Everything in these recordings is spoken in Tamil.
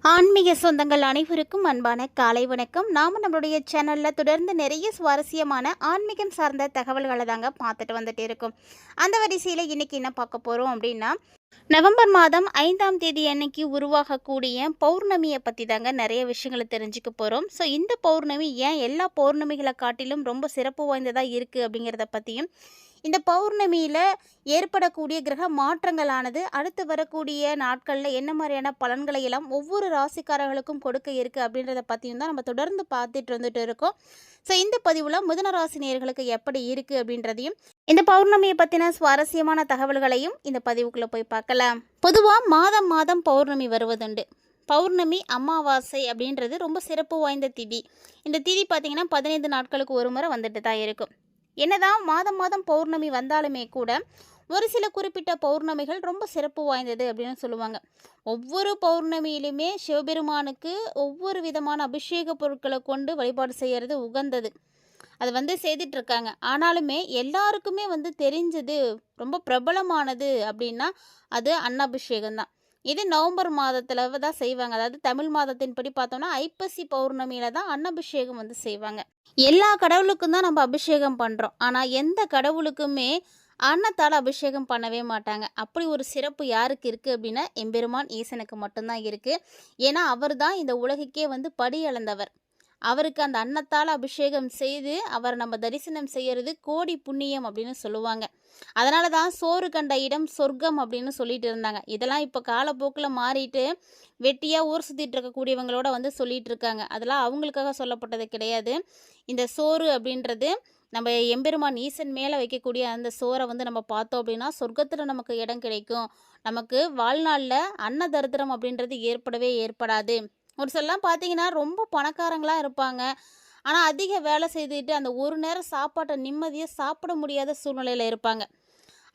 ஆன்மீக சொந்தங்கள் அனைவருக்கும் அன்பான காலை வணக்கம். நாம் நம்மளுடைய சேனலில் தொடர்ந்து நிறைய சுவாரஸ்யமான ஆன்மீகம் சார்ந்த தகவல்களை தாங்க பார்த்துட்டு வந்துட்டு இருக்கோம். அந்த வரிசையில் இன்றைக்கி என்ன பார்க்க போகிறோம் அப்படின்னா, நவம்பர் மாதம் 5ஆம் தேதி அன்னைக்கு உருவாகக்கூடிய பௌர்ணமியை பற்றி தாங்க நிறைய விஷயங்களை தெரிஞ்சுக்க போகிறோம். ஸோ இந்த பௌர்ணமி ஏன் எல்லா பௌர்ணமிகளை காட்டிலும் ரொம்ப சிறப்பு வாய்ந்ததாக இருக்குது அப்படிங்கிறத பற்றியும், இந்த பௌர்ணமியில் ஏற்படக்கூடிய கிரக மாற்றங்களானது அடுத்து வரக்கூடிய நாட்களில் என்ன மாதிரியான பலன்களை எல்லாம் ஒவ்வொரு ராசிக்காரர்களுக்கும் கொடுக்க இருக்குது அப்படின்றத பற்றியும் தான் நம்ம தொடர்ந்து பார்த்துட்டு வந்துட்டு இருக்கோம். ஸோ இந்த பதிவில் மிதுன ராசி நேயர்களுக்கு எப்படி இருக்குது அப்படின்றதையும், இந்த பௌர்ணமியை பற்றின சுவாரஸ்யமான தகவல்களையும் இந்த பதிவுக்குள்ளே போய் பார்க்கலாம். பொதுவாக மாதம் மாதம் பௌர்ணமி வருவதுண்டு. பௌர்ணமி அமாவாசை அப்படின்றது ரொம்ப சிறப்பு வாய்ந்த திதி. இந்த திதி பார்த்திங்கன்னா 15 நாட்களுக்கு ஒரு முறை வந்துட்டு தான் இருக்கும். என்னதான் மாதம் மாதம் பௌர்ணமி வந்தாலுமே கூட ஒரு சில குறிப்பிட்ட பௌர்ணமிகள் ரொம்ப சிறப்பு வாய்ந்தது அப்படின்னு சொல்லுவாங்க. ஒவ்வொரு பௌர்ணமியிலுமே சிவபெருமானுக்கு ஒவ்வொரு விதமான அபிஷேக பொருட்களை கொண்டு வழிபாடு செய்கிறது உகந்தது. அது செய்துட்ருக்காங்க. ஆனாலுமே எல்லாருக்குமே தெரிஞ்சது, ரொம்ப பிரபலமானது அப்படின்னா அது அன்னாபிஷேகம் தான். இது நவம்பர் மாதத்தில் தான் செய்வாங்க. அதாவது தமிழ் மாதத்தின்படி பார்த்தோம்னா ஐப்பசி பௌர்ணமியில் தான் அன்னாபிஷேகம் செய்வாங்க. எல்லா கடவுளுக்கும் தான் நம்ம அபிஷேகம் பண்ணுறோம். ஆனால் எந்த கடவுளுக்குமே அன்னத்தால் அபிஷேகம் பண்ணவே மாட்டாங்க. அப்படி ஒரு சிறப்பு யாருக்கு இருக்குது அப்படின்னா எம்பெருமான் ஈசனுக்கு மட்டும்தான் இருக்குது. ஏன்னா அவர் தான் இந்த உலகுக்கே படி அளந்தவர். அவருக்கு அந்த அன்னத்தால் அபிஷேகம் செய்து அவர் நம்ம தரிசனம் செய்கிறது கோடி புண்ணியம் அப்படின்னு சொல்லுவாங்க. அதனால தான் சோறு கண்ட இடம் சொர்க்கம் அப்படின்னு சொல்லிட்டு இருந்தாங்க. இதெல்லாம் இப்போ காலப்போக்கில் மாறிட்டு வெட்டியாக ஊர் சுற்றிட்டு இருக்கக்கூடியவங்களோட சொல்லிட்டு இருக்காங்க. அதெல்லாம் அவங்களுக்காக சொல்லப்பட்டது கிடையாது. இந்த சோறு அப்படின்றது நம்ம எம்பெருமான் ஈசன் மேலே வைக்கக்கூடிய அந்த சோறை நம்ம பார்த்தோம் அப்படின்னா சொர்க்கத்தில் நமக்கு இடம் கிடைக்கும். நமக்கு வாழ்நாளில் அன்ன தரித்திரம் அப்படின்றது ஏற்படவே ஏற்படாது. ஒரு சிலலாம் பார்த்தீங்கன்னா ரொம்ப பணக்காரங்களாக இருப்பாங்க. ஆனால் அதிக வேலை செய்துட்டு அந்த ஒரு நேரம் சாப்பாட்டை நிம்மதியாக சாப்பிட முடியாத சூழ்நிலையில் இருப்பாங்க.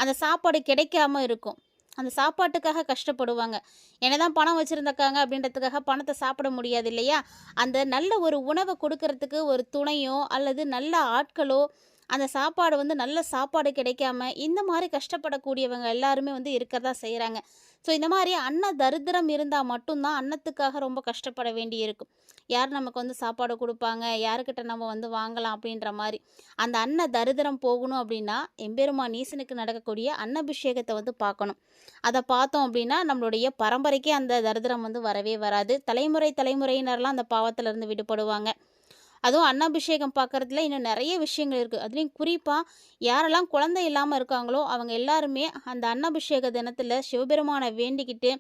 அந்த சாப்பாடு கிடைக்காம இருக்கும். அந்த சாப்பாட்டுக்காக கஷ்டப்படுவாங்க. என்னதான் பணம் வச்சுருந்தாக்காங்க அப்படின்றதுக்காக பணத்தை சாப்பிட முடியாது இல்லையா? அந்த நல்ல ஒரு உணவை கொடுக்கறதுக்கு ஒரு துணையோ அல்லது நல்ல ஆட்களோ, அந்த சாப்பாடு நல்ல சாப்பாடு கிடைக்காம இந்த மாதிரி கஷ்டப்படக்கூடியவங்க எல்லாருமே இருக்கிறதா செய்கிறாங்க. ஸோ இந்த மாதிரி அன்ன தரித்திரம் இருந்தால் மட்டும்தான் அன்னத்துக்காக ரொம்ப கஷ்டப்பட வேண்டி இருக்கும். யார் நமக்கு சாப்பாடு கொடுப்பாங்க, யாருக்கிட்ட நம்ம வாங்கலாம் அப்படின்ற மாதிரி. அந்த அன்ன தரித்திரம் போகணும் அப்படின்னா எம்பெருமான் ஈசனுக்கு நடக்கக்கூடிய அன்னபிஷேகத்தை பார்க்கணும். அதை பார்த்தோம் அப்படின்னா நம்மளுடைய பரம்பரைக்கே அந்த தரித்திரம் வரவே வராது. தலைமுறையினர்லாம் அந்த பாவத்திலேருந்து விடுபடுவாங்க. அதுவும் அன்னாபிஷேகம் பார்க்குறதுல இன்னும் நிறைய விஷயங்கள் இருக்குது. அதுலேயும் குறிப்பாக யாரெல்லாம் குழந்தை இல்லாமல் இருக்காங்களோ அவங்க எல்லாருமே அந்த அன்னாபிஷேக தினத்தில் சிவபெருமானை வேண்டிக்கிட்டு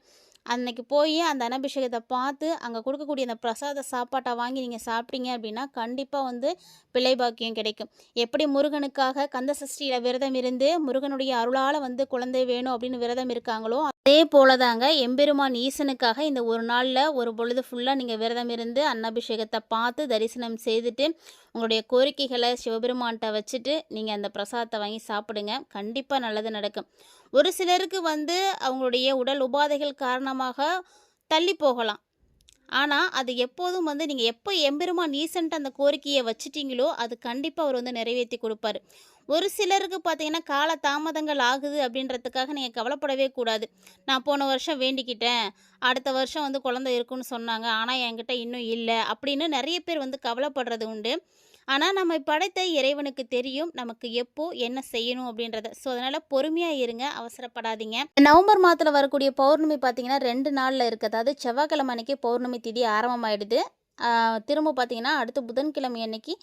அன்னைக்கு போய் அந்த அன்னாபிஷேகத்தை பார்த்து அங்கே கொடுக்கக்கூடிய அந்த பிரசாத சாப்பாட்டை வாங்கி நீங்கள் சாப்பிட்டீங்க அப்படின்னா கண்டிப்பாக பிள்ளை பாக்கியம் கிடைக்கும். எப்படி முருகனுக்காக கந்த சஷ்டியில் விரதம் இருந்து முருகனுடைய அருளால் குழந்தை வேணும் அப்படின்னு விரதம் இருக்காங்களோ, அதே போல தாங்க எம்பெருமான் ஈசனுக்காக இந்த ஒரு நாளில் ஒரு பொழுது ஃபுல்லாக நீங்கள் விரதம் இருந்து அன்னாபிஷேகத்தை பார்த்து தரிசனம் செய்துட்டு உங்களுடைய கோரிக்கைகளை சிவபெருமான்கிட்ட வச்சுட்டு நீங்கள் அந்த பிரசாதத்தை வாங்கி சாப்பிடுங்க. கண்டிப்பாக நல்லது நடக்கும். ஒரு சிலருக்கு அவங்களுடைய உடல் உபாதைகள் காரணமாக தள்ளி போகலாம். ஆனால் அது எப்போதும் நீங்கள் எப்போ எம்பெருமான் ஈசன்ட்டு அந்த கோரிக்கையை வச்சிட்டிங்களோ அது கண்டிப்பாக அவர் நிறைவேற்றி கொடுப்பாரு. ஒரு சிலருக்கு பார்த்தீங்கன்னா கால தாமதங்கள் ஆகுது அப்படின்றதுக்காக நீங்கள் கவலைப்படவே கூடாது. நான் போன வருஷம் வேண்டிக்கிட்டேன், அடுத்த வருஷம் குழந்தை இருக்குன்னு சொன்னாங்க, ஆனால் என்கிட்ட இன்னும் இல்லை அப்படின்னு நிறைய பேர் கவலைப்படுறது உண்டு. ஆனால் நம்ம படைத்த இறைவனுக்கு தெரியும் நமக்கு எப்போ என்ன செய்யணும் அப்படின்றத. ஸோ அதனால் பொறுமையாக இருங்க, அவசரப்படாதீங்க. நவம்பர் மாதத்தில் வரக்கூடிய பௌர்ணமி பார்த்திங்கன்னா 2 நாளில் இருக்குது. அதாவது செவ்வாய்க்கிழமை அன்னைக்கு பௌர்ணமி திதி ஆரம்பமாயிடுது. திரும்ப பார்த்திங்கன்னா அடுத்த புதன்கிழமை அன்னைக்கு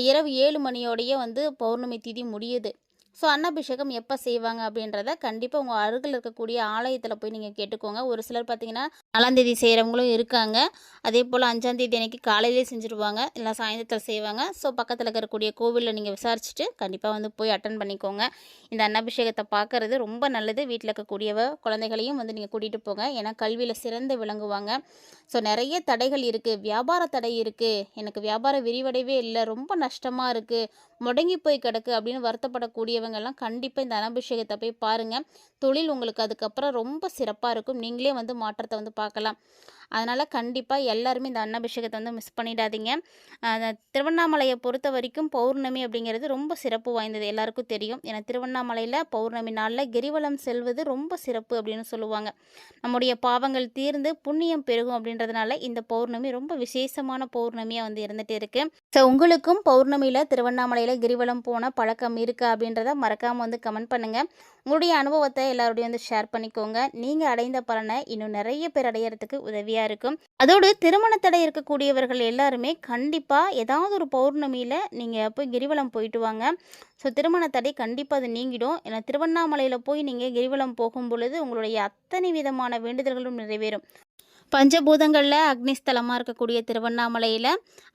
இரவு 7 மணியோடையே பௌர்ணமி திதி முடியுது. ஸோ அன்னாபிஷேகம் எப்போ செய்வாங்க அப்படின்றத கண்டிப்பாக உங்கள் அருகில் இருக்கக்கூடிய ஆலயத்தில் போய் நீங்கள் கேட்டுக்கோங்க. ஒரு சிலர் பார்த்திங்கன்னா 4ஆம் தேதி செய்கிறவங்களும் இருக்காங்க. அதே போல் 5ஆம் தேதி அன்றைக்கி காலையிலே செஞ்சுருவாங்க, இல்லை சாயந்தரத்தில் செய்வாங்க. ஸோ பக்கத்தில் இருக்கக்கூடிய கோவிலில் நீங்கள் விசாரிச்சுட்டு கண்டிப்பாக போய் அட்டன் பண்ணிக்கோங்க. இந்த அன்னாபிஷேகத்தை பார்க்குறது ரொம்ப நல்லது. வீட்டில் இருக்கக்கூடியவ குழந்தைகளையும் நீங்கள் கூட்டிகிட்டு போங்க. ஏன்னா கல்வியில் சிறந்து விளங்குவாங்க. ஸோ நிறைய தடைகள் இருக்குது, வியாபார தடை இருக்குது, எனக்கு வியாபாரம் விரிவடையவே இல்லை, ரொம்ப நஷ்டமாக இருக்குது, முடங்கி போய் கிடக்கு அப்படின்னு வருத்தப்படக்கூடியவங்கெல்லாம் கண்டிப்பாக இந்த அன்னாபிஷேகத்தை போய் பாருங்கள். தொழில் உங்களுக்கு அதுக்கப்புறம் ரொம்ப சிறப்பாக இருக்கும். நீங்களே மாற்றத்தை பார்க்கலாம். அதனால் கண்டிப்பாக எல்லாருமே இந்த அன்னாபிஷேகத்தை வந்து மிஸ் பண்ணிடாதீங்க. திருவண்ணாமலையை பொறுத்த வரைக்கும் பௌர்ணமி அப்படிங்கிறது ரொம்ப சிறப்பு வாய்ந்தது, எல்லாருக்கும் தெரியும். ஏன்னா திருவண்ணாமலையில் பௌர்ணமி நாளில் கிரிவலம் செல்வது ரொம்ப சிறப்பு அப்படின்னு சொல்லுவாங்க. நம்முடைய பாவங்கள் தீர்ந்து புண்ணியம் பெருகும் அப்படின்றதுனால இந்த பௌர்ணமி ரொம்ப விசேஷமான பௌர்ணமியாக வந்து இருந்துகிட்டே இருக்குது. ஸோ உங்களுக்கும் பௌர்ணமியில் திருவண்ணாமலையில் கிரிவலம் போன பழக்கம் இருக்கா அப்படின்றத மறக்காமல் வந்து கமெண்ட் பண்ணுங்கள். உங்களுடைய அனுபவத்தை எல்லாரோடையும் வந்து ஷேர் பண்ணிக்கோங்க. நீங்கள் அடைந்த பலனை இன்னும் நிறைய பேர் அடையிறதுக்கு உதவியாக இருக்கும். அதோடு திருமண தடை இருக்கக்கூடியவர்கள் எல்லாருமே கண்டிப்பாக ஏதாவது ஒரு பௌர்ணமியில் நீங்கள் போய் கிரிவலம் போயிட்டு வாங்க. ஸோ திருமண தடை கண்டிப்பாக அது நீங்கிடும். ஏன்னா திருவண்ணாமலையில் போய் நீங்கள் கிரிவலம் போகும் பொழுது உங்களுடைய அத்தனை விதமான வேண்டுதல்களும் நிறைவேறும். பஞ்சபூதங்களில் அக்னிஸ்தலமாக இருக்கக்கூடிய திருவண்ணாமலையில்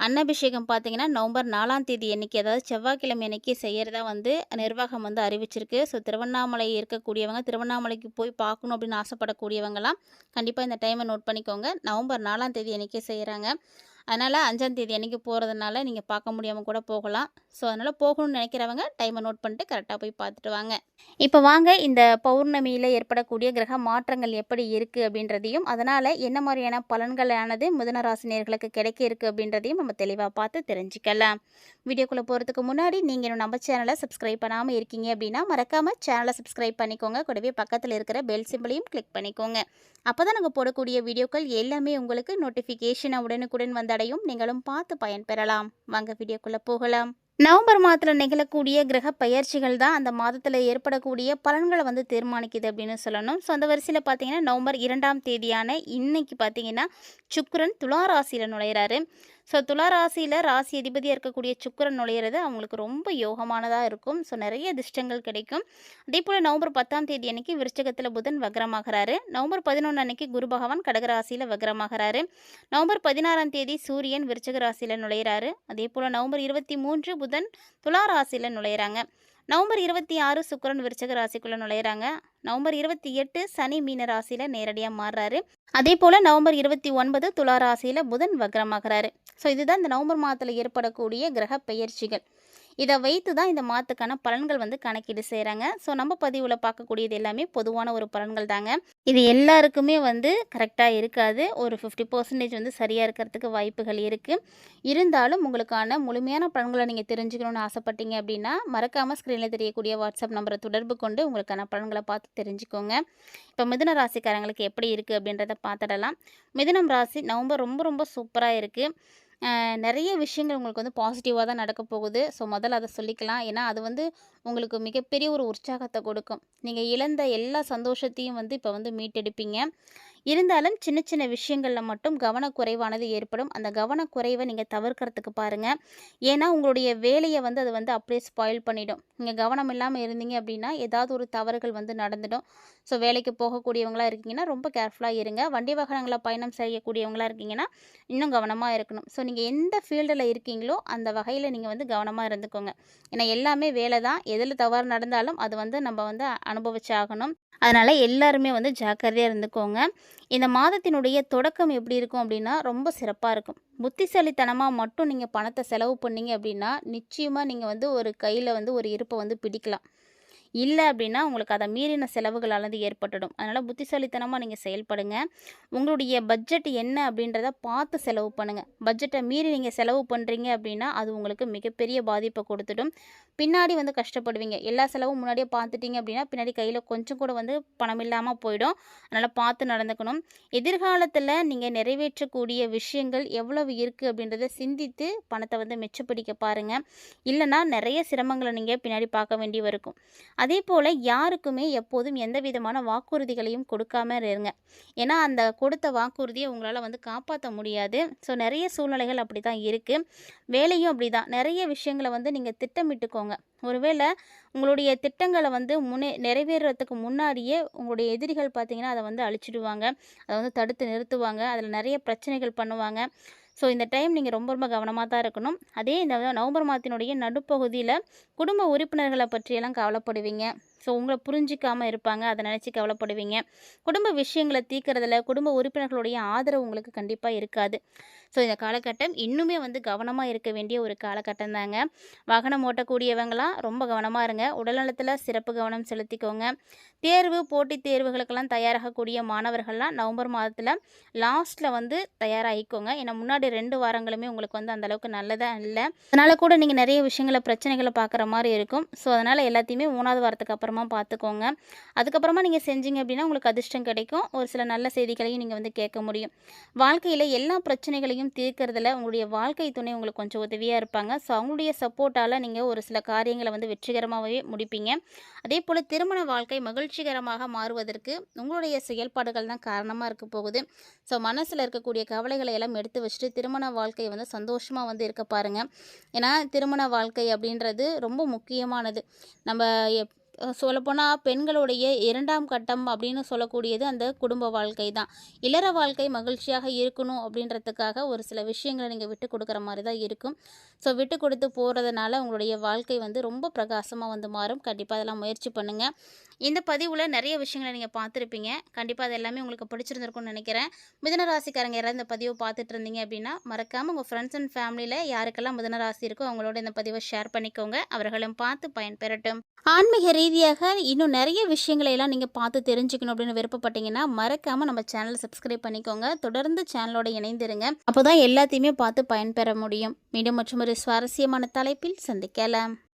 அன்னாபிஷேகம் பார்த்தீங்கன்னா நவம்பர் 4ஆம் தேதி அன்றைக்கி, அதாவது செவ்வாய்க்கிழமை அன்றைக்கி செய்கிறதா வந்து நிர்வாகம் வந்து அறிவிச்சிருக்கு. ஸோ திருவண்ணாமலை இருக்கக்கூடியவங்க, திருவண்ணாமலைக்கு போய் பார்க்கணும் அப்படின்னு ஆசைப்படக்கூடியவங்களாம் கண்டிப்பாக இந்த டைமை நோட் பண்ணிக்கோங்க. நவம்பர் 4ஆம் தேதி அன்றைக்கி செய்கிறாங்க. அதனால் 5ஆம் தேதி அன்றைக்கி போகிறதுனால நீங்கள் பார்க்க முடியாமல் கூட போகலாம். ஸோ அதனால் போகணும்னு நினைக்கிறவங்க டைமை நோட் பண்ணிட்டு கரெக்டாக போய் பார்த்துட்டு வாங்க. இப்போ வாங்க இந்த பௌர்ணமியில் ஏற்படக்கூடிய கிரக மாற்றங்கள் எப்படி இருக்குது அப்படின்றதையும், அதனால் என்ன மாதிரியான பலன்களானது மிதுன ராசினியர்களுக்கு கிடைக்க இருக்குது அப்படின்றதையும் நம்ம தெளிவாக பார்த்து தெரிஞ்சுக்கலாம். வீடியோக்குள்ளே போகிறதுக்கு முன்னாடி நீங்கள் இன்னும் நம்ம சேனலை சப்ஸ்கிரைப் பண்ணாமல் இருக்கீங்க அப்படின்னா மறக்காமல் சேனலை சப்ஸ்கிரைப் பண்ணிக்கோங்க. கூடவே பக்கத்தில் இருக்கிற பெல் சிம்பிளையும் கிளிக் பண்ணிக்கோங்க. அப்போ தான் நாங்கள் போடக்கூடிய வீடியோக்கள் எல்லாமே உங்களுக்கு நோட்டிஃபிகேஷனை உடனுக்குடன் வந்தடையும். நீங்களும் பார்த்து பயன்பெறலாம். வாங்க வீடியோக்குள்ளே போகலாம். நவம்பர் மாதத்தில் நிகழக்கூடிய கிரக பயிற்சிகள் தான் அந்த மாதத்தில் ஏற்படக்கூடிய பலன்களை வந்து தீர்மானிக்குது அப்படின்னு சொல்லணும். ஸோ அந்த வரிசையில் பார்த்தீங்கன்னா நவம்பர் 2ஆம் தேதியான இன்னைக்கு பார்த்தீங்கன்னா சுக்கிரன் துலா ராசியில் நுழையிறாரு. ஸோ துலா ராசியில் ராசி அதிபதியாக இருக்கக்கூடிய சுக்கிரன் நுழையிறது அவங்களுக்கு ரொம்ப யோகமானதாக இருக்கும். ஸோ நிறைய அதிர்ஷ்டங்கள் கிடைக்கும். அதே போல் நவம்பர் 10ஆம் தேதி அன்னைக்கு விருச்சிகத்தில் புதன் வக்ரமாகிறாரு. நவம்பர் 11 அன்னைக்கு குரு பகவான் கடகராசியில் வக்ரமாகிறாரு. நவம்பர் 16ஆம் தேதி சூரியன் விருச்சிக ராசியில் நுழையிறாரு. அதே போல் நவம்பர் 23 புதன் துலா ராசியில் நுழையிறாங்க. நவம்பர் 26 சுக்கிரன் விருச்சிக ராசிக்குள்ளே நுழையிறாங்க. நவம்பர் 28 சனி மீன ராசியில் நேரடியாக மாறுறாரு. அதே போல் நவம்பர் 29 துலா ராசியில் புதன் வக்ரமாகிறாரு. ஸோ இதுதான் இந்த நவம்பர் மாதத்தில் ஏற்படக்கூடிய கிரக பெயர்ச்சிகள். இதை வைத்து தான் இந்த மாதத்துக்கான பலன்கள் வந்து கணக்கீடு செய்கிறாங்க. ஸோ நம்ம பதிவில் பார்க்கக்கூடியது எல்லாமே பொதுவான ஒரு பலன்கள் தாங்க. இது எல்லாருக்குமே வந்து கரெக்டாக இருக்காது. ஒரு 50% வந்து சரியாக இருக்கிறதுக்கு வாய்ப்புகள் இருக்குது. இருந்தாலும் உங்களுக்கான முழுமையான பலன்களை நீங்கள் தெரிஞ்சுக்கணுன்னு ஆசைப்பட்டீங்க அப்படின்னா மறக்காமல் ஸ்க்ரீனில் தெரியக்கூடிய வாட்ஸ்அப் நம்பரை தொடர்பு கொண்டு உங்களுக்கான பலன்களை பார்த்து தெரிஞ்சுக்கோங்க. இப்போ மிதுன ராசிக்காரங்களுக்கு எப்படி இருக்குது அப்படின்றத பார்த்துடலாம். மிதுனம் ராசி நவம்பர் ரொம்ப ரொம்ப சூப்பராக இருக்குது. நிறைய விஷயங்கள் உங்களுக்கு வந்து பாசிட்டிவாக தான் நடக்க போகுது. ஸோ முதல்ல அதை சொல்லிக்கலாம். ஏன்னா அது வந்து உங்களுக்கு மிகப்பெரிய ஒரு உற்சாகத்தை கொடுக்கும். நீங்கள் இழந்த எல்லா சந்தோஷத்தையும் வந்து இப்போ வந்து மீட்டெடுப்பீங்க. இருந்தாலும் சின்ன சின்ன விஷயங்களில் மட்டும் கவனக்குறைவானது ஏற்படும். அந்த கவனக்குறைவை நீங்கள் தவிர்க்கிறதுக்கு பாருங்கள். ஏன்னா உங்களுடைய வேலையை வந்து அது வந்து அப்படியே ஸ்பாயில் பண்ணிடும். நீங்கள் கவனம் இல்லாமல் இருந்தீங்க அப்படின்னா ஏதாவது ஒரு தவறுகள் வந்து நடந்துடும். ஸோ வேலைக்கு போகக்கூடியவங்களாக இருக்கீங்கன்னா ரொம்ப கேர்ஃபுல்லாக இருங்க. வண்டி வாகனங்களை பயணம் செய்யக்கூடியவங்களாக இருக்கீங்கன்னா இன்னும் கவனமாக இருக்கணும். ஸோ நீங்கள் எந்த ஃபீல்டில் இருக்கீங்களோ அந்த வகையில் நீங்கள் வந்து கவனமாக இருந்துக்கோங்க. ஏன்னா எல்லாமே வேலை தான். எதில் தவறு நடந்தாலும் அது வந்து நம்ம வந்து அனுபவிச்சாகணும். அதனால் எல்லாருமே வந்து ஜாக்கிரதையாக இருந்துக்கோங்க. இந்த மாதத்தினுடைய தொடக்கம் எப்படி இருக்கும் அப்படின்னா ரொம்ப சிறப்பாக இருக்கும். புத்திசாலித்தனமாக மட்டும் நீங்கள் பணத்தை செலவு பண்ணீங்க அப்படின்னா நிச்சயமாக நீங்கள் வந்து ஒரு கையில் வந்து ஒரு இருப்பை வந்து பிடிக்கலாம். இல்லை அப்படின்னா உங்களுக்கு அதை மீறின செலவுகளானது ஏற்பட்டுடும். அதனால் புத்திசாலித்தனமாக நீங்கள் செயல்படுங்க. உங்களுடைய பட்ஜெட் என்ன அப்படின்றத பார்த்து செலவு பண்ணுங்கள். பட்ஜெட்டை மீறி நீங்கள் செலவு பண்ணுறீங்க அப்படின்னா அது உங்களுக்கு மிகப்பெரிய பாதிப்பை கொடுத்துடும். பின்னாடி வந்து கஷ்டப்படுவீங்க. எல்லா செலவும் முன்னாடியே பார்த்துட்டிங்க அப்படின்னா பின்னாடி கையில் கொஞ்சம் கூட வந்து பணம் இல்லாமல் போயிடும். அதனால் பார்த்து நடந்துக்கணும். எதிர்காலத்தில் நீங்கள் நிறைவேற்றக்கூடிய விஷயங்கள் எவ்வளவு இருக்குது அப்படின்றத சிந்தித்து பணத்தை வந்து மிச்சப்பிடிக்க பாருங்கள். இல்லைன்னா நிறைய சிரமங்களை நீங்கள் பின்னாடி பார்க்க வேண்டி இருக்கும். அதே போல் யாருக்குமே எப்போதும் எந்த விதமான வாக்குறுதிகளையும் கொடுக்காம இருங்க. ஏன்னா அந்த கொடுத்த வாக்குறுதியை உங்களால் வந்து காப்பாற்ற முடியாது. ஸோ நிறைய சூழ்நிலைகள் அப்படி தான் இருக்குது. வேலையும் அப்படி தான். நிறைய விஷயங்களை வந்து நீங்கள் திட்டமிட்டுக்கோங்க. ஒருவேளை உங்களுடைய திட்டங்களை வந்து நிறைவேறதுக்கு முன்னாடியே உங்களுடைய எதிரிகள் பார்த்திங்கன்னா அதை வந்து அழிச்சிடுவாங்க. அதை வந்து தடுத்து நிறுத்துவாங்க. அதில் நிறைய பிரச்சனைகள் பண்ணுவாங்க. ஸோ இந்த டைம் நீங்கள் ரொம்ப ரொம்ப கவனமாக தான் இருக்கணும். அதே இந்த நவம்பர் மாதத்தினுடைய நடுப்பகுதியில் குடும்ப உறுப்பினர்களை பற்றியெல்லாம் கவலைப்படுவீங்க. ஸோ உங்கள புரிஞ்சிக்காம இருப்பாங்க. அத நினச்சு கவலைப்படுவீங்க. குடும்ப விஷயங்கள தீர்க்கறதுல குடும்ப உறுப்பினர்களுடைய ஆதரவு உங்களுக்கு கண்டிப்பா இருக்காது. ஸோ இந்த காலகட்டம் இன்னுமே வந்து கவனமா இருக்க வேண்டிய ஒரு காலகட்டம் தாங்க. வாகனம் ஓட்டக்கூடியவங்கலாம் ரொம்ப கவனமா இருங்க. உடல்நலத்தில சிறப்பு கவனம் செலுத்திக்கோங்க. தேர்வு, போட்டித் தேர்வுகளுக்கெல்லாம் தயாராகக்கூடிய மாணவர்கள்லாம் நவம்பர் மாதத்தில லாஸ்ட்ல வந்து தயாராகிக்கோங்க. ஏன்னா முன்னாடி 2 வாரங்களுமே உங்களுக்கு வந்து அந்த அளவுக்கு நல்லதா இல்ல. அதனால கூட நீங்க நெறைய விஷயங்கள பிரச்சனைகள பார்க்குற மாரி இருக்கும். ஸோ அதனால எல்லாத்தையுமே 3வது வாரத்துக்கு அப்புறமா பார்த்துக்கோங்க. அதுக்கப்புறமா நீங்க செஞ்சீங்க அப்படின்னா உங்களுக்கு அதிர்ஷ்டம் கிடைக்கும். ஒரு சில நல்ல செய்திகளையும் நீங்க வந்து கேட்க முடியும். வாழ்க்கையில எல்லா பிரச்சனைகளையும் தீர்க்கறதுல உங்களுடைய வாழ்க்கை துணை உங்களுக்கு கொஞ்சம் உதவியா இருப்பாங்க. ஸோ அவங்களுடைய சப்போர்ட்டால நீங்க ஒரு சில காரியங்கள வந்து வெற்றிகரமாவே முடிப்பீங்க. அதேபோல திருமண வாழ்க்கை மகிழ்ச்சிகரமாக மாறுவதற்கு உங்களுடைய செயல்பாடுகள் தான் காரணமா இருக்க போகுது. ஸோ மனசுல இருக்கக்கூடிய கவலைகளை எல்லாம் எடுத்து வச்சுட்டு திருமண வாழ்க்கைய வந்து சந்தோஷமா வந்து இருக்க பாருங்க. ஏன்னா திருமண வாழ்க்கை அப்படின்றது ரொம்ப முக்கியமானது. நம்ம சொல்லப்போனா பெண்களுடைய 2ஆம் கட்டம் அப்படின்னு சொல்லக்கூடியது அந்த குடும்ப வாழ்க்கை தான். இல்லற வாழ்க்கை மகிழ்ச்சியாக இருக்கணும் அப்படின்றதுக்காக ஒரு சில விஷயங்கள நீங்க விட்டு கொடுக்குற மாரி தான் இருக்கும். ஸோ விட்டு கொடுத்து போறதுனால உங்களுடைய வாழ்க்கை வந்து ரொம்ப பிரகாசமா வந்து மாறும். கண்டிப்பா அதெல்லாம் முயற்சி பண்ணுங்க. இந்த பதிவுல நெறைய விஷயங்கள நீங்க பார்த்துருப்பீங்க. கண்டிப்பா அது எல்லாமே உங்களுக்கு பிடிச்சிருந்திருக்கும்னு நெனைக்கிறேன். மிதுன ராசிக்காரங்க யாராவது இந்த பதிவ பார்த்துட்டு இருந்தீங்க அப்படின்னா, மறக்காம உங்க ஃப்ரெண்ட்ஸ் அண்ட் ஃபேமிலில யாருக்கெல்லாம் மிதுன ராசி இருக்கோ அவங்களோட இந்த பதிவ ஷேர் பண்ணிக்கோங்க. அவர்களும் பார்த்து பயன்பெறட்டும். ஆன்மீக ரீதியாக இன்னும் நிறைய விஷயங்களை எல்லாம் நீங்கள் பார்த்து தெரிஞ்சுக்கணும் அப்படின்னு விருப்பப்பட்டீங்கன்னா மறக்காமல் நம்ம சேனலை சப்ஸ்கிரைப் பண்ணிக்கோங்க. தொடர்ந்து சேனலோட இணைந்திருங்க. அப்போ தான் எல்லாத்தையுமே பார்த்து பயன்பெற முடியும். மீண்டும் மற்றும் ஒரு சுவாரஸ்யமான தலைப்பில் சந்திக்கலாம்.